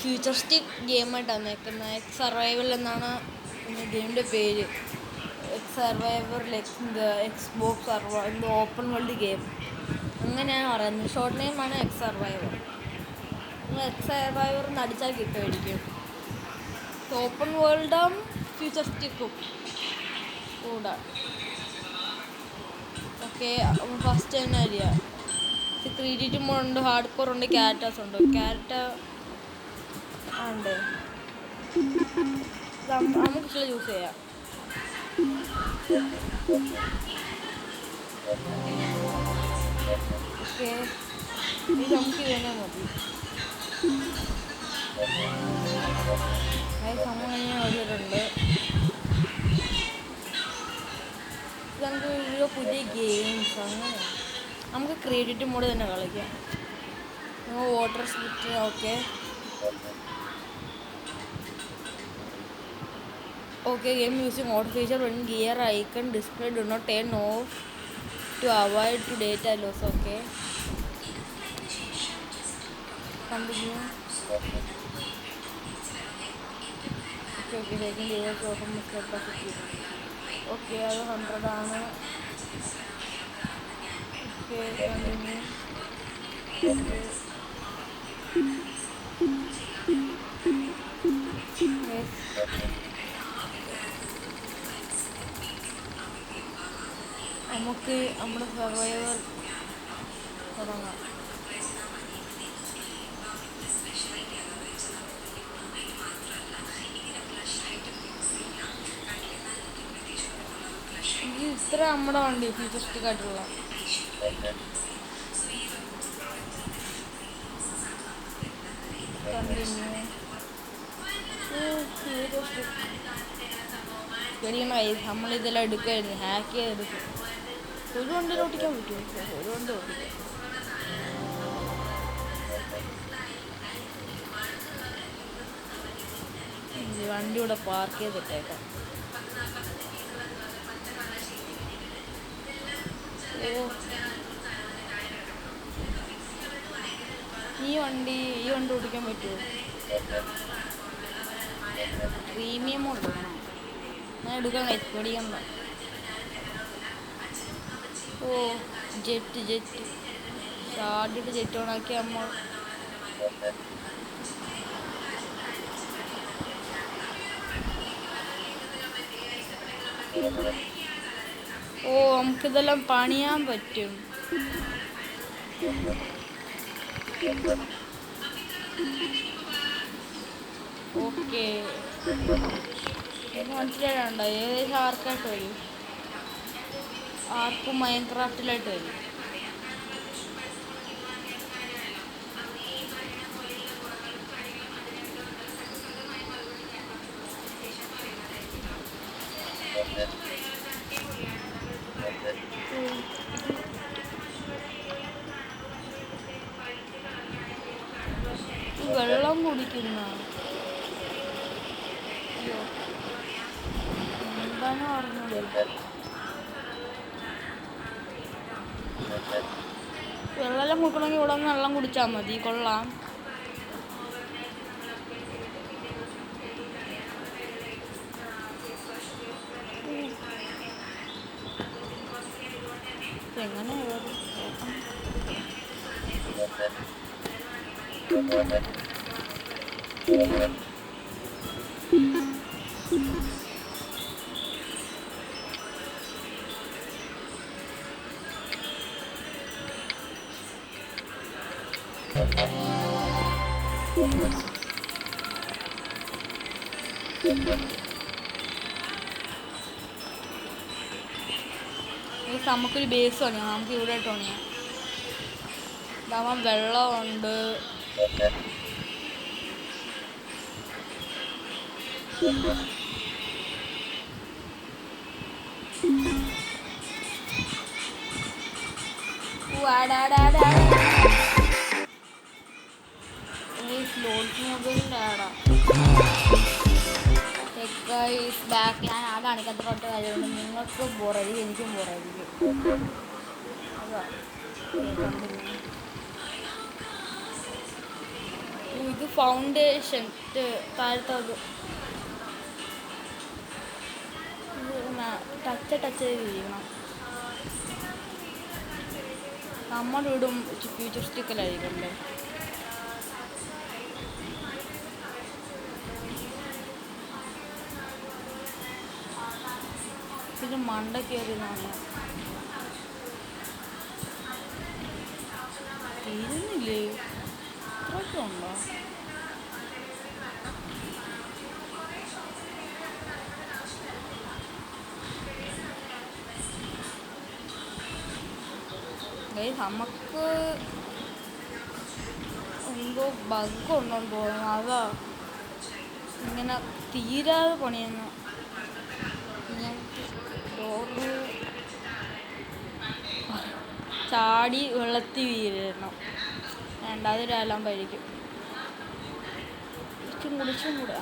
Futuristic ഗെയിമായിട്ടാണ് വന്നേക്കുന്നത്. X survival എന്നാണ് ഗെയിമിൻ്റെ പേര്. X survivor Xbox survivor open world game അങ്ങനെയാണ് പറയുന്നത്. ഷോർട്ട് നെയിമാണ് എക്സ് സർവൈവർ. നിങ്ങൾ എക്സ് സർവൈവർ എന്ന് അടിച്ചാൽ കിട്ടുമായിരിക്കും. ഓപ്പൺ വേൾഡും ഫ്യൂച്ചറിസ്റ്റിക്കും കൂടെ. ഓക്കെ, ഫസ്റ്റ് തന്നെ അറിയാം. ക്രിയേറ്റീവ് മോഡുണ്ട്, ഹാർഡ് കോർ ഉണ്ട്, ക്യാരക്ടേഴ്സ് ഉണ്ട്. ക്യാരക്ടർ ഉണ്ട്, നമുക്ക് ഇഷ്ടം ചൂസ് ചെയ്യാം. ഓക്കെ, ഇത് നമുക്ക് ഇവനെ മതി. സംഭവം കഴിഞ്ഞാൽ വന്നിട്ടുണ്ട്. നമുക്ക് ഓരോ പുതിയ ഗെയിംസ് അങ്ങനെ നമുക്ക് ക്രിയേറ്റീവ് മോഡ് തന്നെ കളിക്കാം. Water spit. Okay okay, game using auto feature when gear icon display do not turn off to avoid to data loss. Okay, continue. Okay okay, second use automatic capacity. Okay, അത് 100 ആണ്. Okay, continue. നമുക്ക് നമ്മുടെ survivor തുടങ്ങാം. ഇത്ര നമ്മുടെ വണ്ടി futuristic ആയിട്ടുള്ള. നമ്മളിതെല്ലാം എടുക്കുമായിരുന്നു, hack ചെയ്തെടുക്കും. ഒരു വണ്ടിയിൽ ഓട്ടിക്കാൻ പറ്റുമോ? ഒരു വണ്ടി ഓട്ടിക്കാം. വണ്ടി ഇവിടെ പാർക്ക് ചെയ്തിട്ടേക്കാം. ഈ വണ്ടി ഓടിക്കാൻ പറ്റുമോ? പ്രീമിയം കൊടുക്കണം. ഞാൻ എടുക്കാൻ പേടിക്കണ്ട. ഓ, ജെറ്റ് ചാടിയിട്ട് ജെറ്റ് ഓണാക്കി നമ്മൾ. ഓ, നമുക്കിതെല്ലാം പണിയാൻ പറ്റും. ഓക്കെ, മനസ്സിലായിട്ടുണ്ടോ? ഏകദേശം ആർക്കായിട്ട് വരും, ആർക്കും മൈൻക്രാഫ്റ്റിലായിട്ട് വരും. വെള്ളം കുടിക്കുന്ന എന്താണ് പറഞ്ഞത്? വെള്ളം കുടിക്കണമെങ്കിൽ ഇവിടെ നിന്ന് വെള്ളം കുടിച്ചാൽ മതി. കൊള്ളാം. എങ്ങനെ നമുക്കൊരു ബേസ് പണിയാം. നമുക്ക് ഇവിടെ ആയിട്ട് പണിയാം. ഇതാവാൻ വെള്ളമുണ്ട്. ഞാൻ ആ കാണിക്കാത്ത തൊട്ട് കാര്യമുണ്ട്. നിങ്ങൾക്ക് ബോറായിരിക്കും, എനിക്കും ബോറായിരിക്കും. അതാ ഇത് ഫൗണ്ടേഷൻ താഴത്തത് ടച്ച് ചെയ്ത് ചെയ്യണം. നമ്മുടെ വീടും ഫ്യൂച്ചറിസ്റ്റിക്കലായിരിക്കണ്ടേ. പിന്നെ മണ്ട കയറിയതാണ് തീരുന്നില്ലേ? ഇത്രയൊക്കെ ഉണ്ടോ? നമുക്ക് എന്തോ ബഗ് ഉണ്ടോന്ന് തോന്നുന്നു. അതാ ഇങ്ങനെ തീരാതെ പണിയുന്നു. ചാടി വെള്ളത്തിൽ വീഴണം. വേണ്ട, അതൊരാലാൻ കഴിക്കും. കുടിച്ചും കൂടെ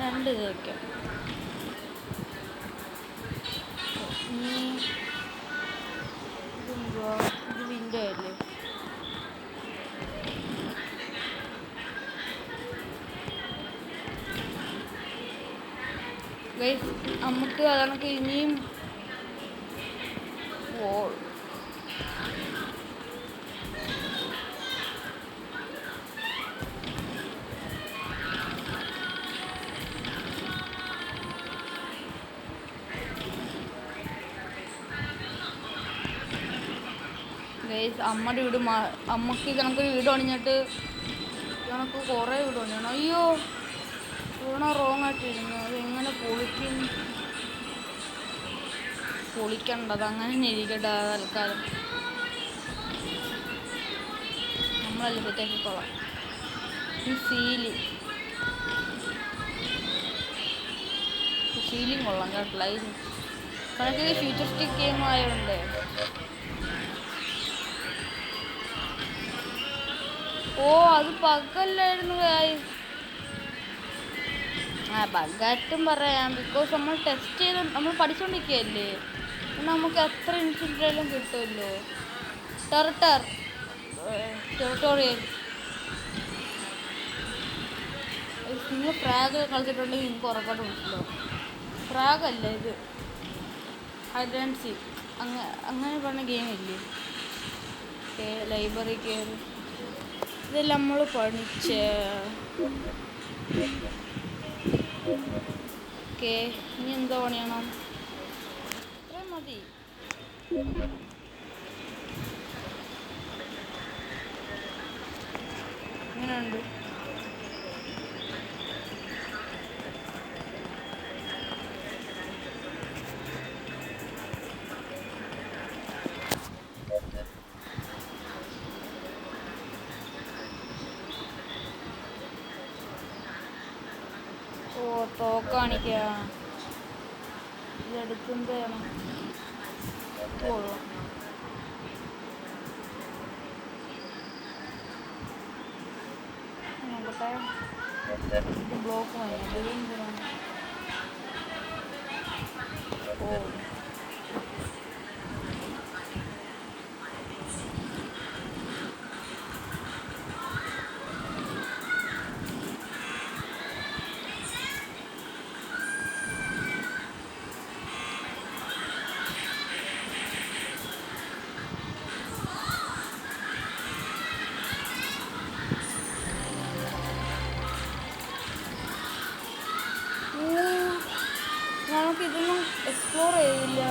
രണ്ട് ഇത് വയ്ക്കാം. ഇത് വിൻഡോ അല്ലേ? നമുക്ക് അതൊക്കെ ഇനിയും അമ്മയുടെ വീട് അമ്മക്ക് കണക്കൊരു വീട് പണിഞ്ഞിട്ട് കണക്ക് കുറേ വീട് പണിയണം. അയ്യോ, ഇവിടെ റോങ് ആയിട്ടിരുന്നു. അത് എങ്ങനെ പൊളിക്കണ്ടത് അങ്ങനെ തന്നെ ഇരിക്കട്ടെ തൽക്കാലം. നമ്മളല്ലേ സെറ്റാക്കിക്കോളാം. ഈ സീലിംഗ് കൊള്ളാം കേട്ടില്ല. കണക്ക് ഫ്യൂച്ചറിസ്റ്റിക് ഗെയിം ആയതുകൊണ്ട്. ഓ, അത് ബഗ്ഗല്ലായിരുന്നു. ബഗ്ഗായിട്ടും പറയാം. ബിക്കോസ് നമ്മൾ ടെസ്റ്റ് ചെയ്ത് നമ്മൾ പഠിച്ചുകൊണ്ടിരിക്കുകയല്ലേ. നമുക്ക് എത്ര ഇൻസിഡൻറ്റും കിട്ടുമല്ലോ. ടെറിട്ടോറിയൽ നിങ്ങൾ ഫ്രാഗ് കളിച്ചിട്ടുണ്ടെങ്കിൽ നിങ്ങൾക്ക് ഉറപ്പായിട്ട് മനസ്സിലാവും. ഫ്രാഗല്ല ഇത്, ഹൈഡ് ആൻഡ് സീക്ക്. അങ്ങനെ പറഞ്ഞ ഗെയിമില്ലേ? ലൈബ്രറി കയറി ഇതെല്ലാം നമ്മൾ പഠിച്ച. ഓക്കെ, ഇനി എന്താ പണിയണം? ഇത്രയും മതി. ഇങ്ങനെയുണ്ട്. തോക്കാണിക്കുക. ഇതെടുക്കുന്നതാണ് നോക്കട്ടെ. ബ്ലോക്ക് മതി. ഓ, നമുക്കിതൊന്നും എക്സ്പ്ലോർ ചെയ്തില്ല.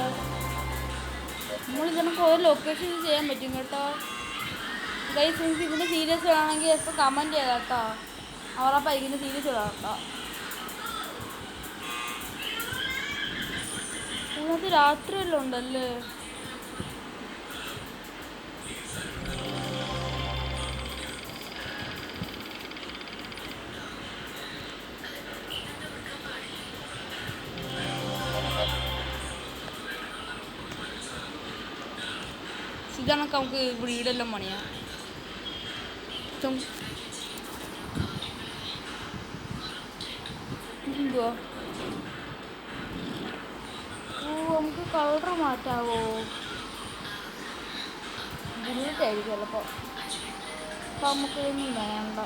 നമ്മളിതിനൊക്കെ ഒരു ലൊക്കേഷൻ ചെയ്യാൻ പറ്റും കേട്ടോ. ഗൈസ്, നിങ്ങൾക്ക് ഇതിൻ്റെ സീരിയസ് ആണെങ്കിൽ എപ്പോൾ കമൻറ്റ് ചെയ്താൽ കേട്ടോ. അവരപ്പം ഇതിൻ്റെ സീരിയസ് ഇടാം കേട്ടോ. ഇതിനകത്ത് രാത്രിയെല്ലാം ഉണ്ടല്ലേ? ഇതാണൊക്കെ നമുക്ക് വീടെല്ലാം പണിയാം. എന്തുവാ? ഓ, നമുക്ക് കളർ മാറ്റാവോ? ബുള്ളറ്റ് ആയിരിക്കും ചിലപ്പോൾ. അപ്പോൾ നമുക്കിതൊന്നും വേണ്ട.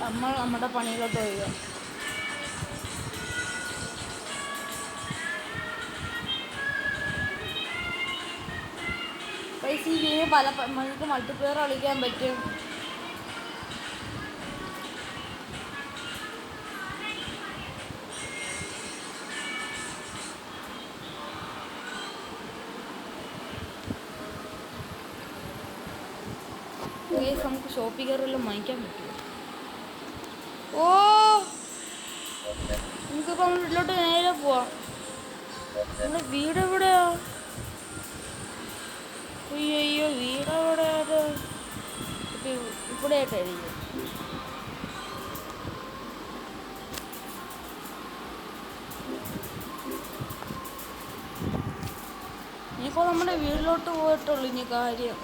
നമ്മൾ നമ്മുടെ പണിയിലോട്ട് പോവുക. ഈ ഗെയിം നമുക്ക് മൾട്ടിപ്ലെയർ കളിക്കാൻ പറ്റും. നമുക്ക് ഷോപ്പിൽ കയറിയെല്ലാം വാങ്ങിക്കാൻ പറ്റുമോ? ഓ, നമുക്കിപ്പോൾ വീട്ടിലോട്ട് നേരെ പോവാം. നമ്മുടെ വീട് എവിടെയാ? അയ്യോ, വീട് എവിടെയാത്? ഇവിടെ ആയിട്ടായിരിക്കും. ഇനിയിപ്പോൾ നമ്മുടെ വീട്ടിലോട്ട് പോയിട്ടുള്ളൂ ഇനി കാര്യം.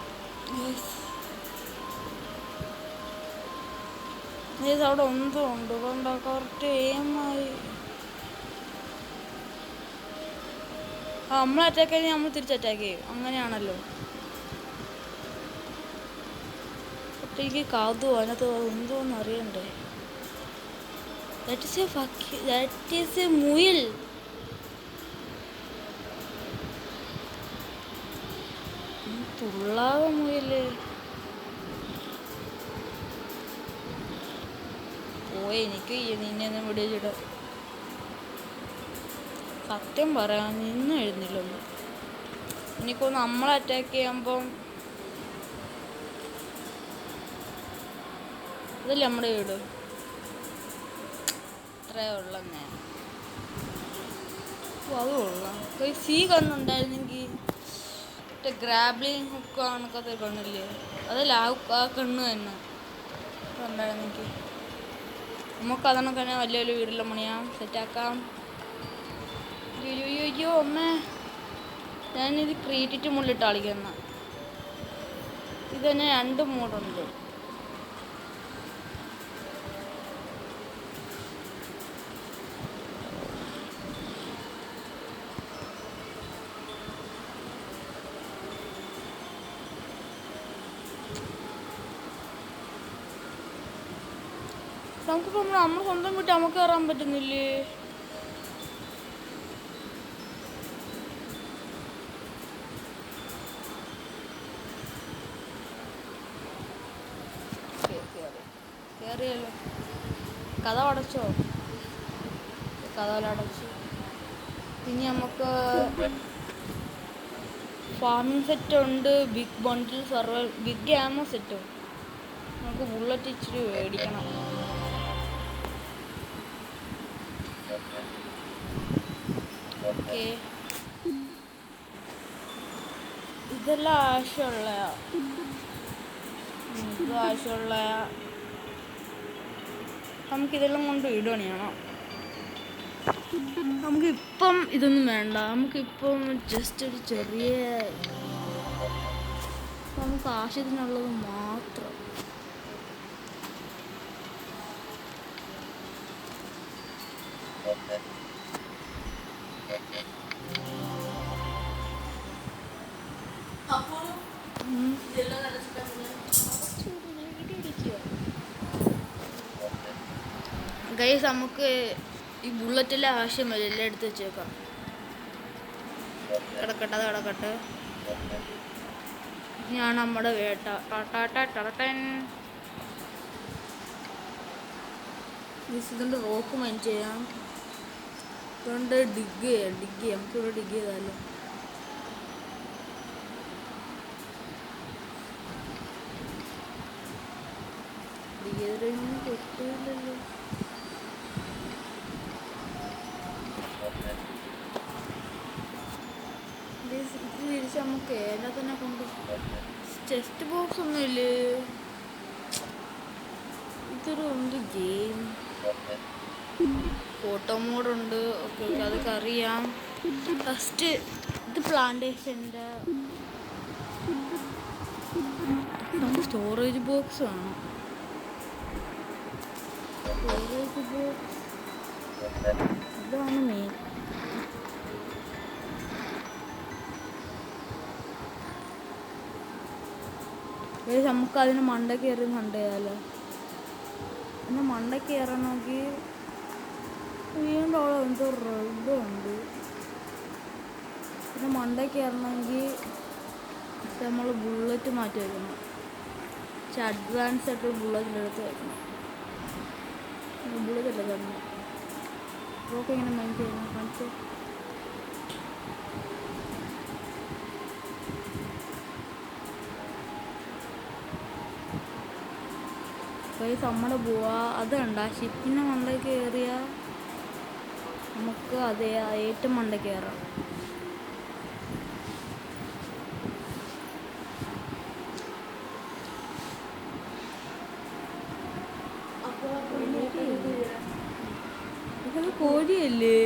അവിടെ ഒന്നും ഉണ്ട്. അതുകൊണ്ട് കറക്റ്റ് എയിമായി. നമ്മൾ അറ്റാക്ക് ചെയ്ത് നമ്മൾ തിരിച്ച് അറ്റാക്ക് ചെയ്യും. അങ്ങനെയാണല്ലോ. ഒറ്റയ്ക്ക് കാതു അതിനകത്ത് എന്തോന്ന് അറിയണ്ടേ. ദാറ്റ് ഈസ് എ മുയൽ. തുള്ളാതെ മുയല്. എനിക്ക് നിന്നെ ഒന്നും വിടിച്ചിടാം. സത്യം പറയാൻ നിന്നും എഴുന്നില്ലൊന്ന്. എനിക്കൊന്ന് നമ്മളെ അറ്റാക്ക് ചെയ്യുമ്പം അതല്ലേ നമ്മുടെ വീട്. അത്രേ ഉള്ളന്നേ. അത് കൊള്ളാം. സീ കണ്ണുണ്ടായിരുന്നെങ്കിൽ മറ്റേ ഗ്രാബ്ലിങ് ഹുക്ക് കണക്കത്തെ കണ്ണില്ലേ, അതല്ല ആ കണ്ണ് തന്നെ ഉണ്ടായിരുന്നെങ്കിൽ നമുക്ക് അതാണ് തന്നെ വലിയൊരു വീട്ടിലെ പണിയാം, സെറ്റാക്കാം. അയ്യോ അമ്മേ, ഞാനിത് ക്രിയേറ്റിട്ട് മുള്ളിട്ട് കളിക്കുന്ന. ഇത് തന്നെ 2 മോഡുണ്ട്. നമുക്കിപ്പോൾ നമ്മൾ സ്വന്തം വീട്ടിൽ നമുക്ക് കയറാൻ പറ്റുന്നില്ലേ? കയറിയല്ലോ. കഥ അടച്ചോ? കഥകളടച്ചു. ഇനി നമുക്ക് ഫാമിംഗ് സെറ്റ് ഉണ്ട്, ബിഗ് ബണ്ടിൽ സർവൈവൽ, ബിഗ് ആമോ സെറ്റ്. നമുക്ക് ബുള്ളറ്റ് ഇച്ചിരി മേടിക്കണം. ഓക്കെ, ഇതെല്ലാം ആവശ്യമുള്ളയാ. ഇത് ആവശ്യമുള്ളയാ. നമുക്കിതെല്ലാം കൊണ്ട് ഇടുകയാണ്. നമുക്കിപ്പം ഇതൊന്നും വേണ്ട. നമുക്കിപ്പം ജസ്റ്റ് ഒരു ചെറിയ നമുക്ക് ആവശ്യത്തിനുള്ളത് മാത്രം. ഗൈസ്, നമുക്ക് ഈ ബുള്ളറ്റെല്ലാം ആവശ്യം വരും. എല്ലാം എടുത്ത് വെച്ചേക്കാം. കിടക്കട്ടെ, അത് കിടക്കട്ടെ. ഞാൻ നമ്മുടെ വേട്ട ഇതിൻ്റെ റോക്ക് മൈൻഡ് ചെയ്യാം. അതുകൊണ്ട് ഡിഗ് ചെയ്യാം. നമുക്കിവിടെ ഡിഗ് ചെയ്താലോ. ഡിഗ് ചെയ്തിട്ടൊന്നും കിട്ടില്ലല്ലോ. ഇത് തിരിച്ച് നമുക്ക് ഏതാ തന്നെ കൊണ്ട് ചെസ്റ്റ് ബോക്സ് ഒന്നുമില്ലേ? ഇതൊരു ഉണ്ട് ഗെയിം. ഫോട്ടോ മോഡുണ്ട്. ഓക്കെ, അതൊക്കെ അറിയാം. ഫസ്റ്റ് ഇത് പ്ലാന്റേഷൻ്റെ നമുക്ക് സ്റ്റോറേജ് ബോക്സ് വേണം. സ്റ്റോറേജ് ബോക്സ് ഇതാണ് മെയിൻ. നമുക്ക് അതിന് മണ്ട കയറി കണ്ടുകയാലോ. പിന്നെ മണ്ട കയറണമെങ്കിൽ വീണ്ടും അവിടെ എന്തോ റെഡുണ്ട്. പിന്നെ മണ്ട കയറണമെങ്കിൽ നമ്മൾ ബുള്ളറ്റ് മാറ്റി വയ്ക്കണം. പക്ഷെ അഡ്വാൻസ് ആയിട്ട് ബുള്ളറ്റിലെടുത്ത് വയ്ക്കണം. ബുള്ളറ്റല്ല തന്നെ റോക്ക് ഇങ്ങനെ മൈൻഡ് ചെയ്യണം. കാണിച്ച് നമ്മുടെ പോവാ അത് കണ്ട ഷിപ്പിൻ്റെ മണ്ട കയറിയാൽ നമുക്ക് അതേ ഏറ്റവും മണ്ട കയറാം. ഇതൊക്കെ കോഴിയല്ലേ?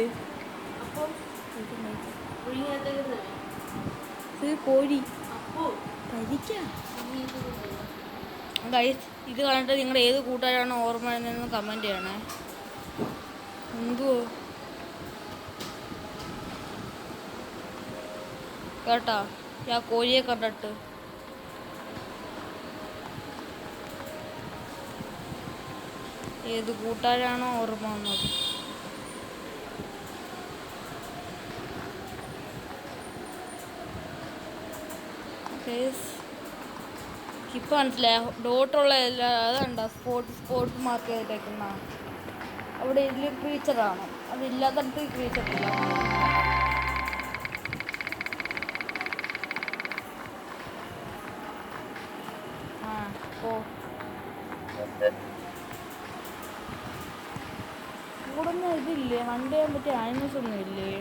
കോഴി കഴിക്കാം. ഗൈസ്, ഇത് കണ്ടിട്ട് നിങ്ങളുടെ ഏത് കൂട്ടുകാരാണ് ഓർമ്മ എന്ന് കമൻറ്റ് ചെയ്യണേ. എന്തുവോ കേട്ടാ ആ കോഴിയെ കണ്ടിട്ട് ഏത് കൂട്ടുകാരാണോ ഓർമ്മ വന്നത്. ഇപ്പം മനസ്സിലായ ഡോട്ടുള്ള എല്ലാ അതുണ്ടോ സ്പോട്ട് മാർക്ക് ചെയ്തിട്ടേക്കുന്ന അവിടെ ഇതിൽ ക്രീച്ചറാണ്. അതില്ലാത്തടത്ത് ക്രീച്ചറില്ല. ഇവിടെ ഒന്നും ഇതില്ലേ? ഹണ്ട് ചെയ്യാൻ പറ്റിയ ആനിമൽസ് ഒന്നും ഇല്ലേ?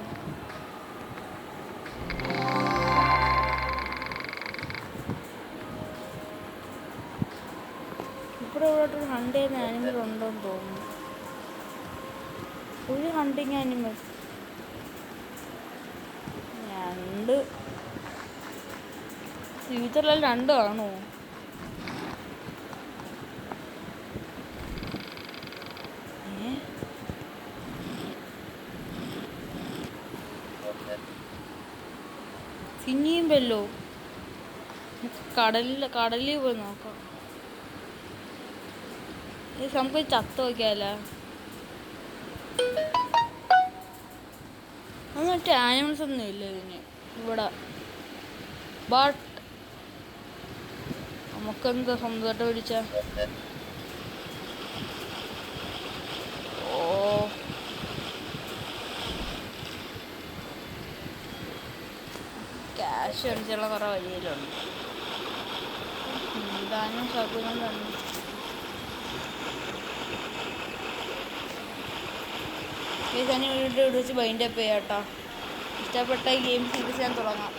ഇവിടെ ഹണ്ട് ചെയ്യുന്ന ആനിമൽ ഉണ്ടോന്ന് തോന്നുന്നു. ഒരു ഹണ്ടിങ് ആനിമൽ രണ്ട് ഫ്യൂച്ചറിൽ രണ്ടാണോ? സിനിയും വല്ലോ കടലിൽ പോയി നോക്കാം. നമുക്ക് ചത്ത നോക്കിയാലോ? മറ്റേ ആനിമൽസ് ഒന്നും ഇല്ല ഇതിന് ഇവിടെ. ബട്ട് നമുക്കെന്താ സ്വന്തമായിട്ട് പിടിച്ച ക്യാഷ് അടിച്ചുള്ള കുറേ വഴിയിലുണ്ട്. എന്തായാലും ശകുനം തന്നെ. ഈ തന്നെ വീഡിയോ വെച്ച് ബൈൻഡപ്പ് ചെയ്യാം കേട്ടോ. ഇഷ്ടപ്പെട്ട ഗെയിം സീരീസ് ഞാൻ തുടങ്ങാം.